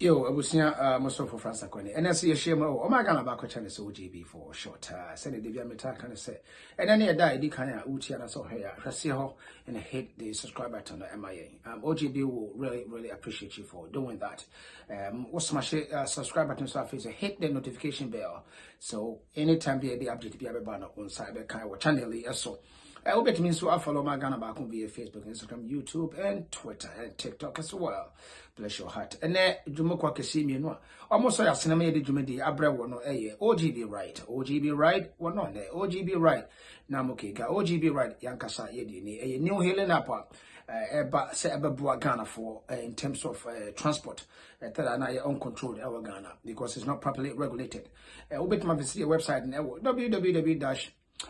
Yo, I was here, most of France, and I see a shame. Oh, my God, about China's OGB for short. Send it, the Meta kind of say. And then I died, the kind of Uchi, and I saw her. I see her and I hit the subscribe button on the MIA. OGB will really appreciate you for doing that. What's my subscribe button so I hit the notification bell. So anytime the update be able on cyber kind of channel, so. I will bet me so I follow my Ghana back on via Facebook, Instagram, YouTube, and Twitter, and TikTok as well. Bless your heart. And then, Jumoko Kissimi, no. Almost I cinema de Jumedi, Abra, no, OGB right. OGB right, one on there. OGB right. Namoke, OGB right, Yankasa, Yedini, a new Helen Apa, but say about Ghana for in terms of transport, that are uncontrolled our Ghana because it's not properly regulated. I'll bet my visit website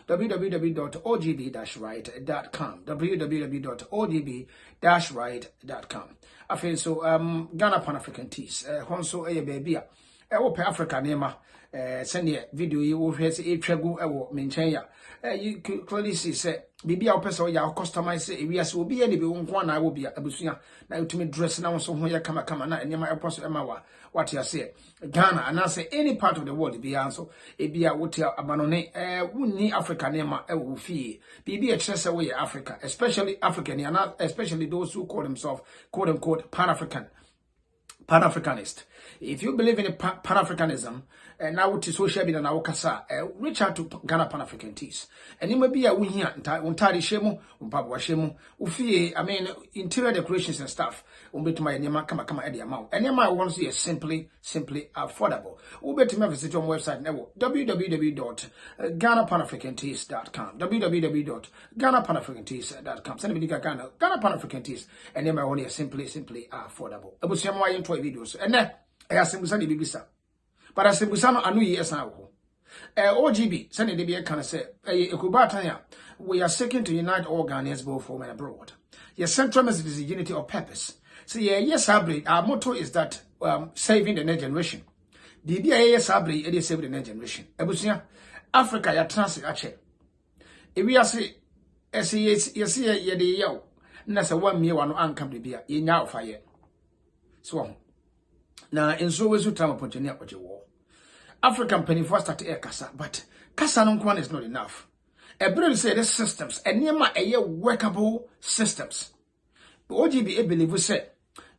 www.ogb-right.com www.ogb-right.com. I feel so Ghana Pan-African Teas honso baby Africa nema send the video you will hear say trago menchen you clearly see say bibi a person ya customize say we as will be any be won na will be abusua na ultimate dress na so ho ya kama na enema eposo ema what you say Ghana and I say any part of the world be answer e bia wotia abanone wunni Africa nema wo fie bibi a chese we Africa especially African and especially those who call themselves quote unquote Pan-Africanist. If you believe in Pan-Africanism, and now to social media now kasa, reach out to Ghana Pan-African Teas. And it may be a win here, untari shemu, umpabwa shemu, ufie, I mean, interior decorations and stuff, umbet my nema kama edi amount. And nema wants to simply affordable. Ubet me visit on website now, www.GhanaPanAfricanTeas.com, www.GhanaPanAfricanTeas.com. Send me Ghana Pan-African Teas, and nema only simply affordable. Abusiamwa into videos, and then I asked him Bibisa. But I said, Busano, I knew yes now. OGB, Sunday Debia can say, Kubatanya, we are seeking to unite all Ghanaians both home and abroad. Your central message is unity of purpose. So, yes, our motto is that saving the next generation. The yes, it is saving the next generation. Ebusia, Africa, ya transit, actually. If we are say, yes, ye de yo, Nasa 1 year one uncome to be in now fire. So, now, in so ways, you time upon your war. African penny first at air kasa, but kasa no is not enough. A brother say the systems, and near my workable systems. OGB believe we say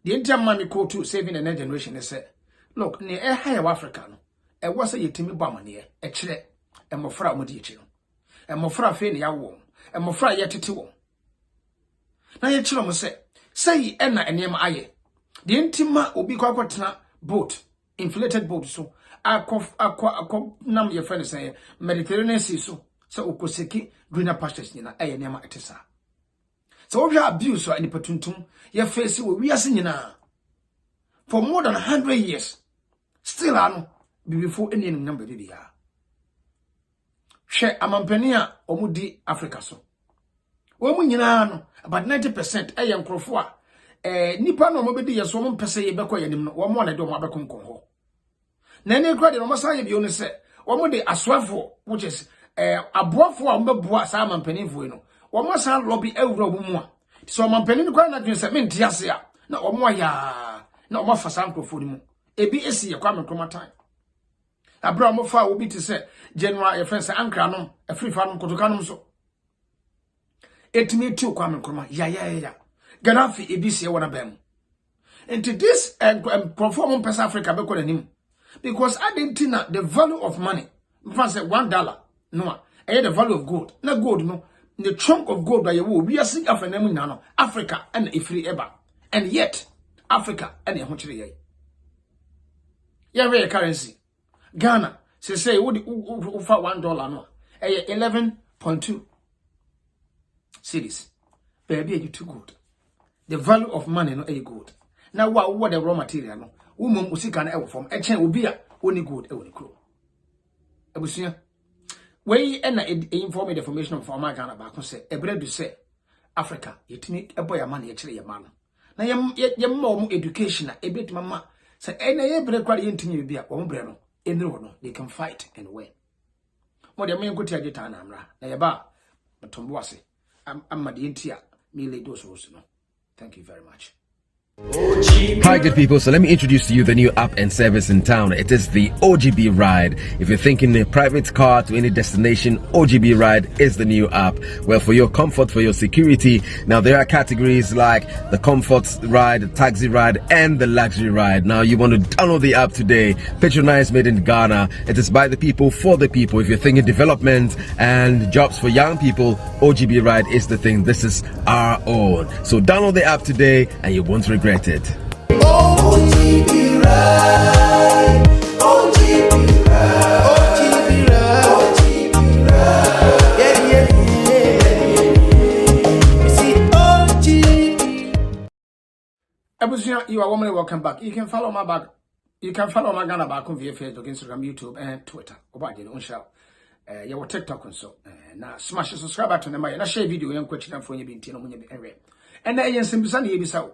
the entire money call to saving the next generation. They say, look, near a higher African, and what's a yetimi bama near a chile, and mofra modichino, and mofra feni ya wom, and mofra yetiti. Now your children say, enna and near my aye. The intima will be quite boat, inflated boat, so nam your friend say Mediterranean Sea so ukoseki greener pastures nina nema etesa. So we abuse so any patuntum your face we are seeing for more than 100 years. Still ano before any number bibia. Share amampenia omudi Africa so. Omu nyina no about 90% nkrofo nipa no mobedi yeso mo mpese ye bekọ yanim no wo mo na de mo abekonko ho na ne kra de no masa ye bi onu se wo mo de aswafo which is aboafo a mbeboa sa mampanifo no wo mo sa lobby awura wo mu a so mampanin kra na dwen se menti ase a na wo mo ya na wo fa sa nkrofo ni mu ebi esi ye kwa mekromatan abra mo fa wo bi ti se general ye friend se ankra no afri fa no kotoka no so etimi tu kwa mekroma ya Gaddafi ebisi wana bem. Into this perform on Africa because I didn't know the value of money. In fact, $1 no, I the value of gold. Not gold, no. The chunk of gold that you will we are seeing Africa and a free ever, and yet Africa and a hundred year. Yeah, very currency. Ghana say would for $1 no, 11.2 cities. Baby, you too good. The value of money no a good. Now what the raw material no. Woman usika na ewo from echen obi a oni good e woni kro. Abusia. We na inform the information from Ghana ba ko say ebredu say Africa yetimi ebo ya man ye kire ye man. Na ye ma education na ebetuma ma say na ye bre kware yentimi bi a wo bre no enri ho no they can fight and win. Mo de men ko ti agita na amra. Na ye ba matombo ase. Amma de entia me le do so no. Thank you very much. Hi, good people. So let me introduce to you the new app and service in town. It is the OGB Ride. If you're thinking a private car to any destination, OGB Ride is the new app. Well, for your comfort, for your security. Now, there are categories like the comfort ride, the taxi ride, and the luxury ride. Now, you want to download the app today. Patronized, made in Ghana. It is by the people, for the people. If you're thinking development and jobs for young people, OGB Ride is the thing. This is our own. So download the app today and you won't regret it. OGB ride, OGB ride, OGB ride, OGB ride. Yeah. You see OGB. Ebusia, you are warmly welcome back. You can follow my back. You can follow my Ghana back on via Facebook, Instagram, YouTube, and Twitter. About the show. You will TikTok and so. Now smash the subscribe button and my share video and question for you being Tino Munya and then yes, Simbusan Yebisa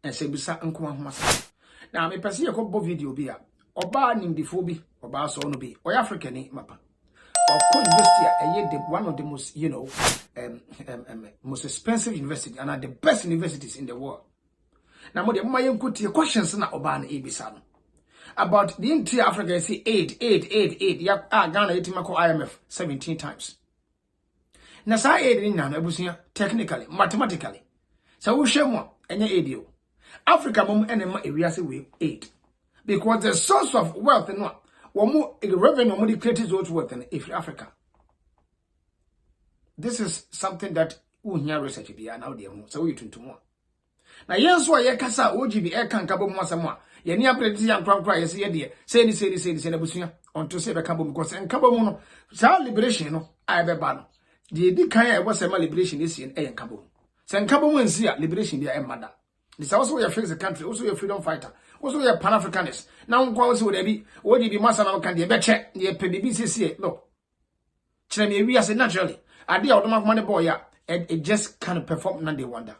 and Simbusa and Kumasa. Now, me pesi a couple video be oba nimdifo bi oba so no bi or African ni mapa or university one of the most most expensive university and are the best universities in the world. Now mo de mo yen kuti questions na oba na ebisa no about the entire Africa. Say 8 ya Ghana etimako IMF 17 times. Na sa 8 ni na ebusia technically mathematically so wo hwe mo enye 8 Africa mom enema ewiase we 8 because the source of wealth no wo revenue mo create those wealth in Africa. This is something that we hear research be now dey ho so we tuntum na yenso ye kasa OGB e kan kabo mo asem a ye ni apreti yan krankra ye se ye de say ni na busua onto say be kabo because en kabo mo no sa liberation no ai be ba no de di kan e wo say ma liberation is en e kabo sen kabo mo nsi a liberation be e mada. This also your face the country, also your freedom fighter, also your Pan-Africanist. Now, also there be what did be Masana can be better, the PBBCC. Look, Chinese, we as naturally. I did out of money boy, it just kind of perform, none they wonder.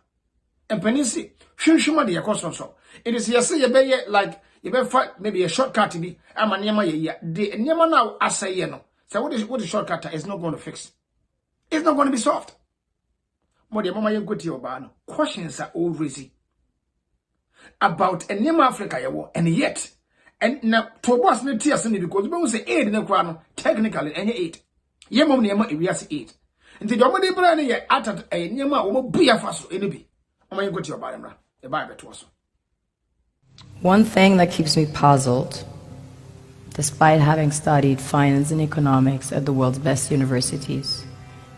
And Penisi, Shunshuma, the cost so. It is here, say, you be like, you better fight maybe a shortcut to be, I'm a Nema, the Nema now, I say, you know. So what the shortcut is not going to fix? It's not going to be solved. More the mama you go to your barn, questions are all raising about a name Africa and yet and now to was no tears because we say 8 in the crown technically and 8 ye mom near we are 8 and the domini brand ye at a nema or be a faso any oh you go to your barn the Bible to us. One thing that keeps me puzzled, despite having studied finance and economics at the world's best universities,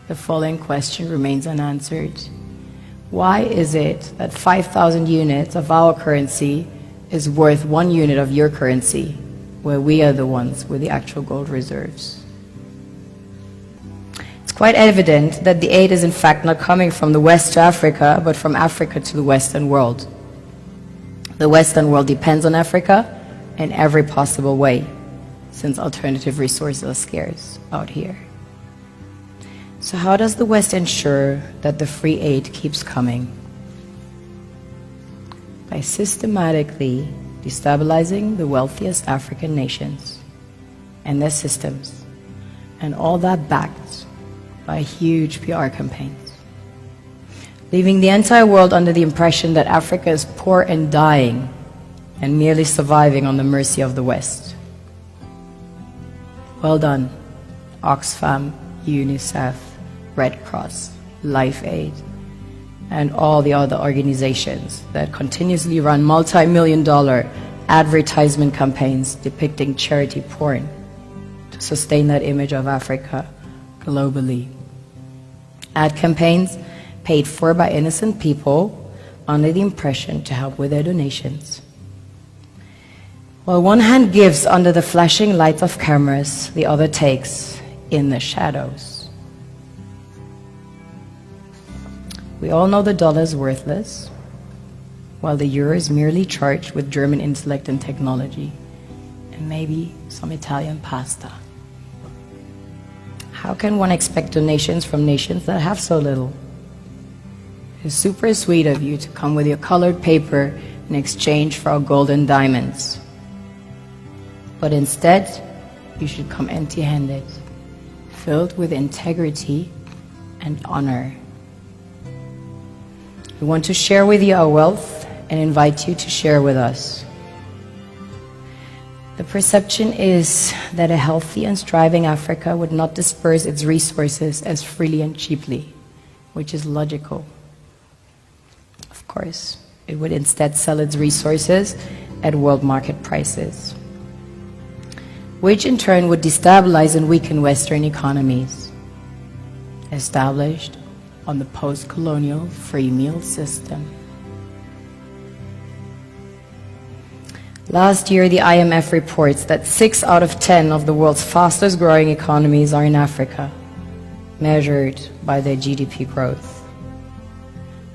the following question remains unanswered. Why is it that 5,000 units of our currency is worth 1 unit of your currency, where we are the ones with the actual gold reserves? It's quite evident that the aid is in fact not coming from the West to Africa, but from Africa to the Western world. The Western world depends on Africa in every possible way, since alternative resources are scarce out here. So how does the West ensure that the free aid keeps coming? By systematically destabilizing the wealthiest African nations and their systems, and all that backed by huge PR campaigns, leaving the entire world under the impression that Africa is poor and dying and merely surviving on the mercy of the West. Well done, Oxfam, UNICEF, Red Cross, Life Aid, and all the other organizations that continuously run multi-million-dollar advertisement campaigns depicting charity porn to sustain that image of Africa globally. Ad campaigns paid for by innocent people under the impression to help with their donations. While one hand gives under the flashing lights of cameras, the other takes in the shadows. We all know the dollar is worthless, while the euro is merely charged with German intellect and technology, and maybe some Italian pasta. How can one expect donations from nations that have so little? It's super sweet of you to come with your colored paper in exchange for our gold and diamonds. But instead, you should come empty-handed, filled with integrity and honor. We want to share with you our wealth and invite you to share with us. The perception is that a healthy and thriving Africa would not disperse its resources as freely and cheaply, which is logical. Of course, it would instead sell its resources at world market prices, which in turn would destabilize and weaken Western economies established on the post-colonial free meal system. Last year, the IMF reports that 6 out of 10 of the world's fastest growing economies are in Africa, measured by their GDP growth.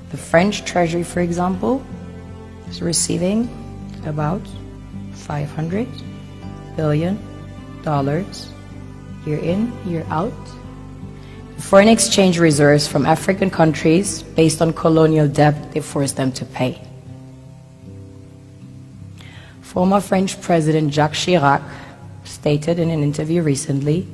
The French Treasury, for example, is receiving about $500 billion year in, year out. Foreign exchange reserves from African countries based on colonial debt they forced them to pay. Former French President Jacques Chirac stated in an interview recently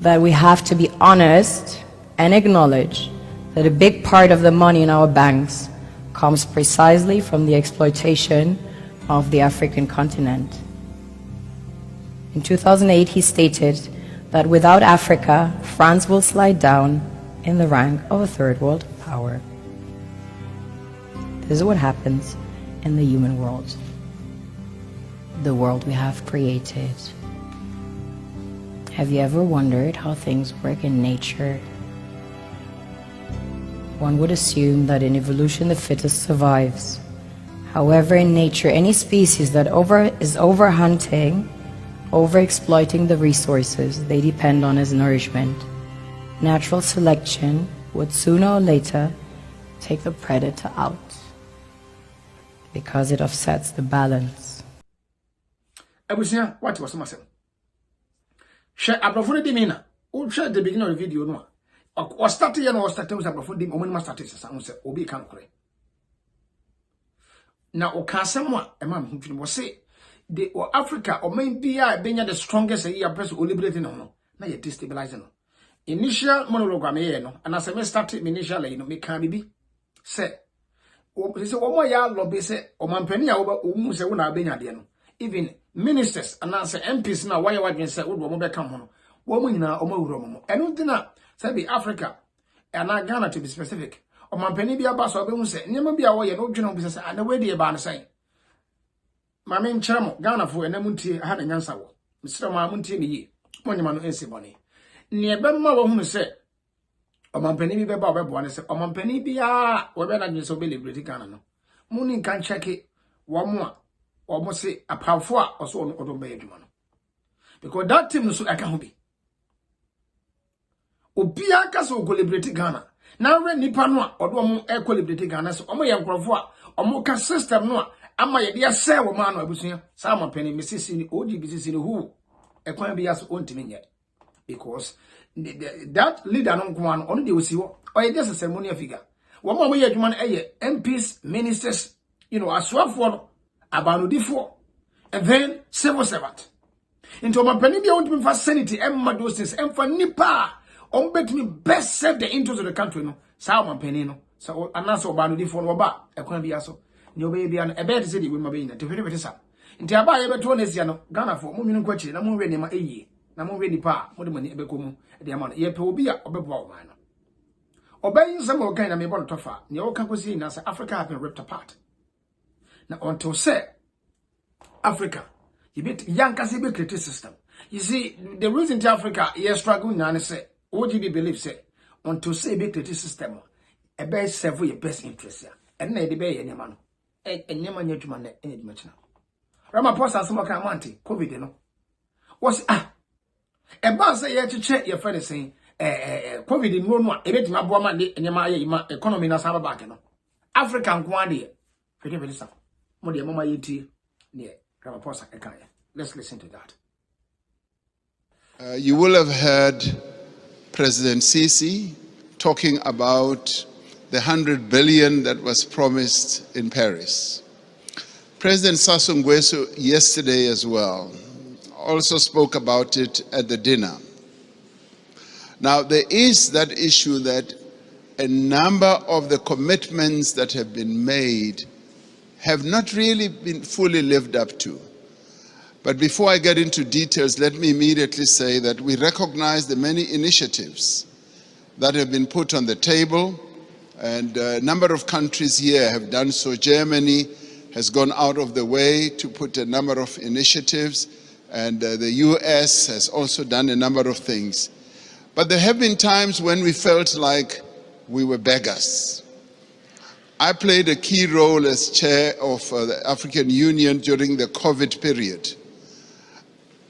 that we have to be honest and acknowledge that a big part of the money in our banks comes precisely from the exploitation of the African continent. In 2008, he stated that without Africa, France will slide down in the rank of a third world power. This is what happens in the human world, the world we have created. Have you ever wondered how things work in nature? One would assume that in evolution the fittest survives. However, in nature, any species that is overhunting, overexploiting the resources they depend on as nourishment, natural selection would sooner or later take the predator out because it offsets the balance. Abusia, what was myself? Share abrafo di mina. O share the beginning of the video no. O start here no start with abrafo di o man start say say obi kan kore. Na o ka semwa e ma mfini mo say the Africa or main bia benya the strongest year press o liberating no na ye destabilize no. Initial monologue me no and as I start initially no me kan bibi say o say o mo ya lobby say o mampani a o mu say wo na benya de no. Even ministers and answer MPs now why you say wo mo be kam ho no wo mu nyina o ma wuro mo eno dina say be Africa and Ghana to be specific o mampani bia ba so be hu say nyema bia wo ye no dwene bi say ana we de ba no say mame nkyere mo Ghana fo enam ntie ha na nyansa wo misira ma ntie me yi mo nyema no ense bone ne be ma wo hu say o mampani bi be ba o be bo ne say o mampani bia wo be na dwene so be liberate Ghana no mu ni kan check wo mo a almost say a powerful also on Odom Bay Jumano. Because that team so I can be. Obia Caso go liberate Ghana. Now when Nipanwa or do air liberate Ghana, so Omo Yankrova, Omoka system no, Ama ya say woman or Busia, Sama Penny, Mississippi, OGBC who a coin be as own team yet. Because that leader no one only they will see or just a ceremonial figure. One more way MPs, ministers, as for Abanudifo, and then civil servant. Into my penny beyond me for sanity, Emma those things, and for Nipa, bet me best serve the interests of the country, no, Salman Penino, so Anaso Banudifo, Waba, a Quambiaso, no baby, and a bad city with my being to very better. Into a buyer, but one is Ghana for Mumin question, I'm already my ye, I'm already pa, what the money ebecumu, the amount, ye pobia, or beball mine. Obeying some more kind of me born to far, no campusine as Africa have been ripped apart. Now, until say Africa, you bet young Kasibe creative system. You see, the reason to Africa is struggling now and say, OGB believes say, until say be creative system, a best serve your best interest here. And they debate any man, and never knew to man any much now. Ramaphosa some kind of anti COVID, was a boss say to check your friend saying, COVID in one, a bit my woman, and your economy na saba back, African quantity, creative system. Let's listen to that. You will have heard President Sisi talking about the 100 billion that was promised in Paris. President Sassou Nguesso yesterday as well also spoke about it at the dinner. Now there is that issue that a number of the commitments that have been made have not really been fully lived up to. But before I get into details, let me immediately say that we recognize the many initiatives that have been put on the table, and a number of countries here have done so. Germany has gone out of the way to put a number of initiatives, and the US has also done a number of things. But there have been times when we felt like we were beggars. I played a key role as chair of the African Union during the COVID period.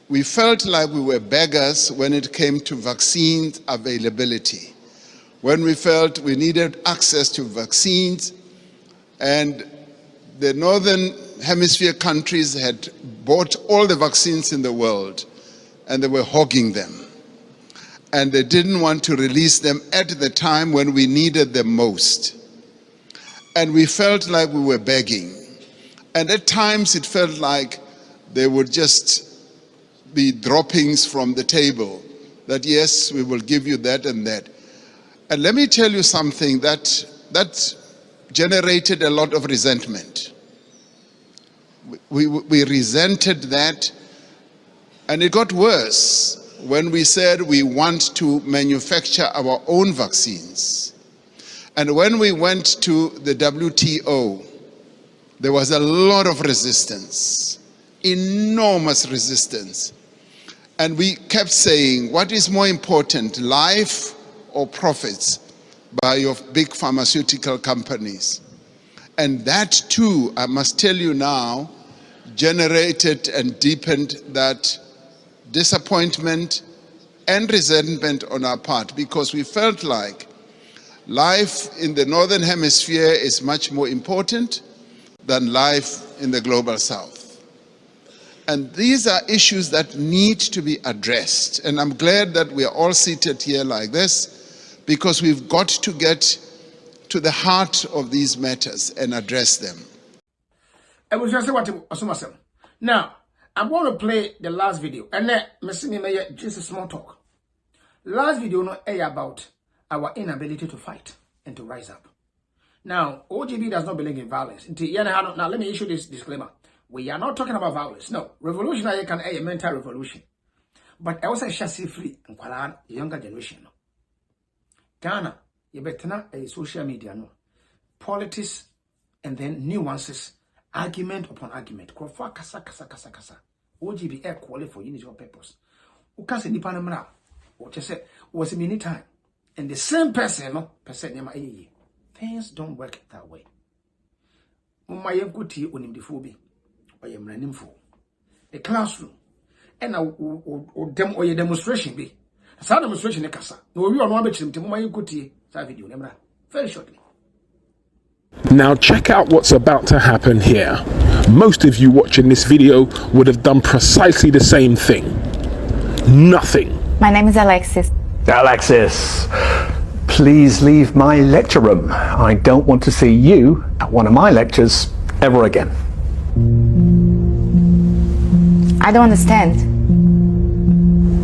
We felt like we were beggars when it came to vaccine availability, when we felt we needed access to vaccines, and the Northern Hemisphere countries had bought all the vaccines in the world, and they were hogging them. And they didn't want to release them at the time when we needed them most. And we felt like we were begging. And at times it felt like they would just be droppings from the table, that yes, we will give you that and that. And let me tell you something that generated a lot of resentment. We resented that, and it got worse when we said we want to manufacture our own vaccines. And when we went to the WTO, there was a lot of resistance, enormous resistance. And we kept saying, what is more important, life or profits by your big pharmaceutical companies? And that too, I must tell you now, generated and deepened that disappointment and resentment on our part, because we felt like life in the Northern Hemisphere is much more important than life in the global South. And these are issues that need to be addressed. And I'm glad that we are all seated here like this, because we've got to get to the heart of these matters and address them. Now, I'm going to play the last video, and then just a small talk. Last video no about our inability to fight and to rise up. Now, OGB does not believe in violence. Now, let me issue this disclaimer. We are not talking about violence. No, revolution can a mental revolution. But I also chassis free and younger generation. Ghana, you better a social media no. Politics and then nuances, argument upon argument. Kasa. OGB air quality for unity of purpose. Ukase nipa na mra. What you said was a many time. And the same person, no, things don't work that way. My good on the phobia, or your running for the classroom, and or your demonstration be. A sad demonstration, Kasa. No, we are not between to my good tea, video, very shortly. Now check out what's about to happen here. Most of you watching this video would have done precisely the same thing. Nothing. My name is Alexis. Alexis, please leave my lecture room. I don't want to see you at one of my lectures ever again. I don't understand.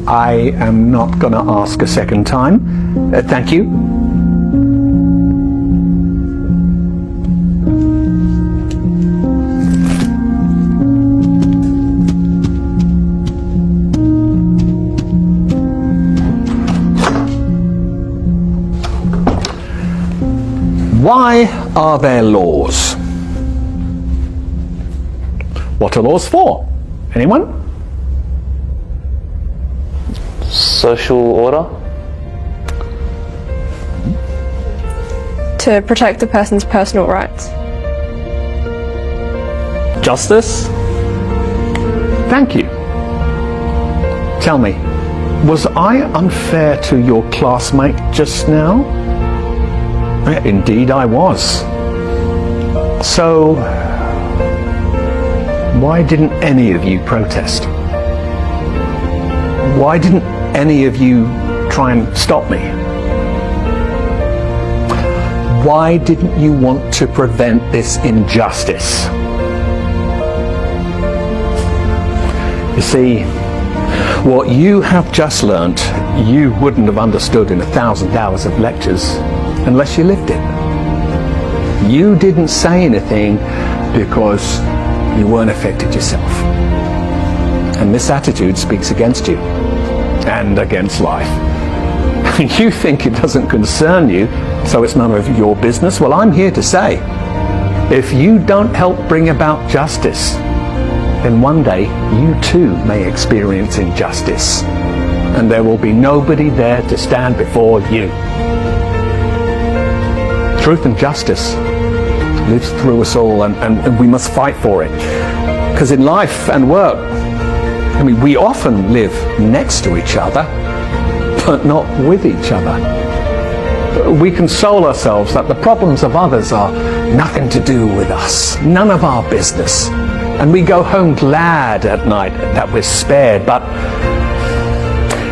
I am not going to ask a second time. Thank you. Why are there laws? What are laws for? Anyone? Social order? To protect the person's personal rights. Justice? Thank you. Tell me, was I unfair to your classmate just now? Indeed I was. So, why didn't any of you protest? Why didn't any of you try and stop me? Why didn't you want to prevent this injustice? You see, what you have just learnt, you wouldn't have understood in 1,000 hours of lectures unless you lived it. You didn't say anything because you weren't affected yourself. And this attitude speaks against you and against life. You think it doesn't concern you, so it's none of your business. Well, I'm here to say, if you don't help bring about justice, then one day you too may experience injustice, and there will be nobody there to stand before you. Truth and justice lives through us all, and we must fight for it. Because in life and work, I mean, we often live next to each other, but not with each other. We console ourselves that the problems of others are nothing to do with us, none of our business. And we go home glad at night that we're spared, but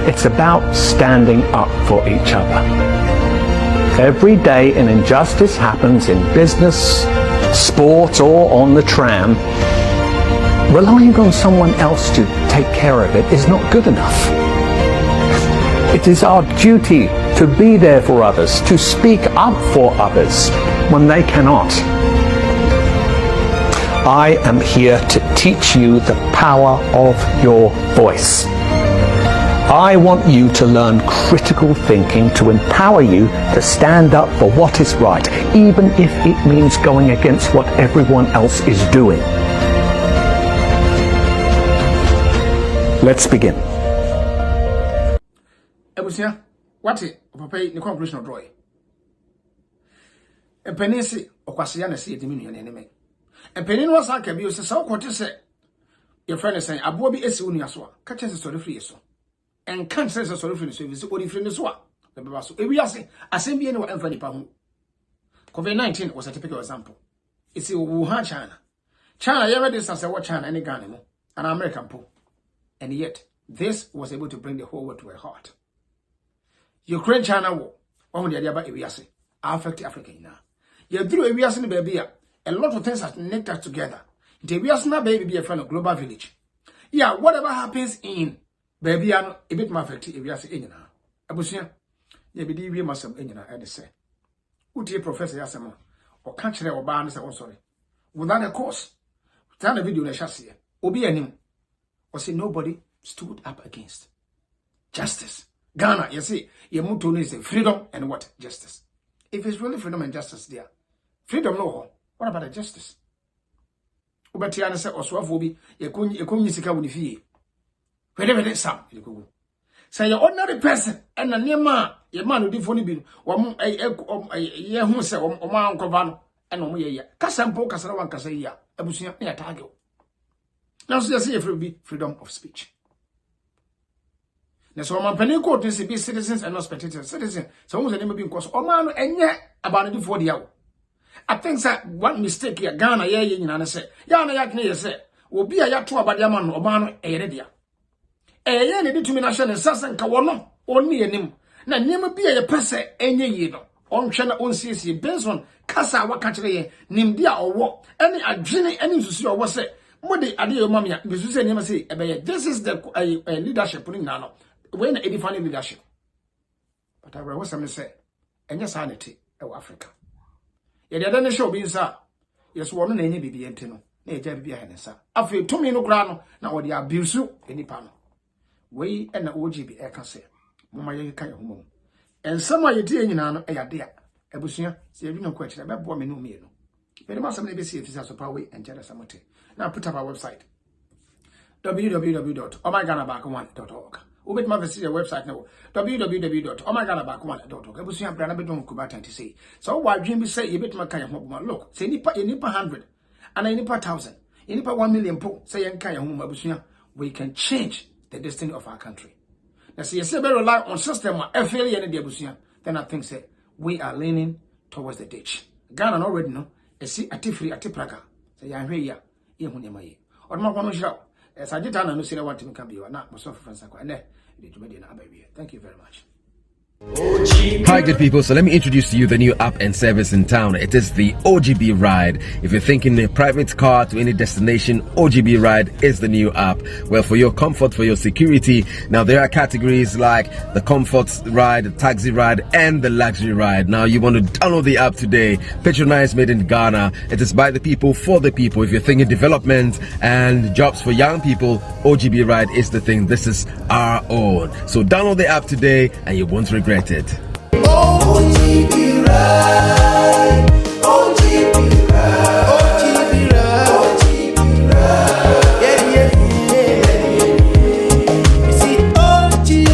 it's about standing up for each other. Every day an injustice happens in business, sport, or on the tram. Relying on someone else to take care of it is not good enough. It is our duty to be there for others, to speak up for others when they cannot. I am here to teach you the power of your voice. I want you to learn critical thinking to empower you to stand up for what is right, even if it means going against what everyone else is doing. Let's begin. Ebusia, what is the conclusion of Roy? A penisi or Quasiana see the minion enemy. A penny was like a view, so what you say. Your friend is saying, a bobby is uniaswa, catches a story free so. And can't say a story free service, or if in the swap. The Babaso, if we are saying, I send me anyone for the Pahu. COVID-19 was a typical example. It's in Wuhan, China. China, you ever distance what China any Ghanaian, an American pool. And yet, this was able to bring the whole world to a halt. Ukraine-China war, one of the other areas, affect Africa now. You through areas in the baby, a lot of things are connected together. The areas now baby be a friend of global village. Yeah, whatever happens in baby, a bit more affect areas in now. Abusia, you be the must have in and say, who dear Professor Yasama, or country or bands, oh sorry. Without a course, turn a video in a chassis, Obi and him. Or say nobody stood up against justice. Ghana, you see, your motto is freedom and what? Justice. If it's really freedom and justice there, freedom no, what about the justice? Ubatiana say oswafobi, you couldn't sika with fee. Wherever it's some, you go. Say your ordinary person and a near man, your man who did funny bill, or a year who say, or man covano, and no more. Casampo Casarawan Casaya, a bushia near Tago. Now, so you see, it will be freedom of speech. Now, so my penny court is to be citizens and not spectators. Citizens, so who's the name of being cost? Oh, man, and yet about it for the hour. I think that one mistake here, Ghana, and say, Ghana, Yakney, say, will be a yatu about the man or man, a redia. A yen determination and Sassan Kawana, only a name. Now, never be a person, any year. On China, on CC, Benson, Casa, Wakatri, Nimdia or what, any adjini, any to see or what's it. Modi adio mamia bisu say never say this is the leadership putting now when edifying leadership. But I was some say enya sanity e Africa. Ye the other show be sir yes one na enya bibi ente no na eja bibi ha nsa afi to me no kra no na wo de abuse enipa no we na OGB e ka say mama ye ka ye homo ensam aye die nyina no e yade a ebusua se ebi no kwa kire be bo me no me no very much some be see if so power and jealous samote. Now put up our website www.omyganaback1.org. Ubet ma visit your website now www.omyganaback1.org. Ebusia brana bedon kubata to say. So why dream be say you bet ma kan ho look say nipa 100 and nipa 1000 nipa 1 million po say yen kan ho ebusia we can change the destiny of our country. Now see you say be rely on system a failure in the ebusia then I think say we are leaning towards the ditch. Ghana already know e see atifri atipraga say ya hwe ya yehu ne maye odma kwano hira sajita na no sire want me can be na mo so for fransa kwa ne de djumadi na abawie. Thank you very much. Hi good people, so let me introduce to you the new app and service in town. It is the OGB Ride. If you're thinking a private car to any destination, OGB Ride is the new app. Well, for your comfort, for your security, now there are categories like the comfort ride, the taxi ride, and the luxury ride. Now you want to download the app today. Patronized, made in Ghana. It is by the people, for the people. If you're thinking development and jobs for young people, OGB Ride is the thing. This is our own. So download the app today and you won't regret it. OGB ride, OGB ride, OGB ride, OGB ride. Yeah. You see OGB.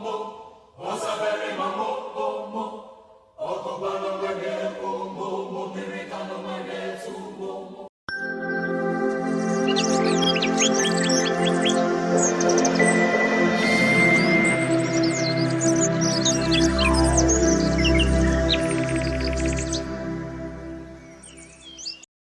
Mo, osa very mamo.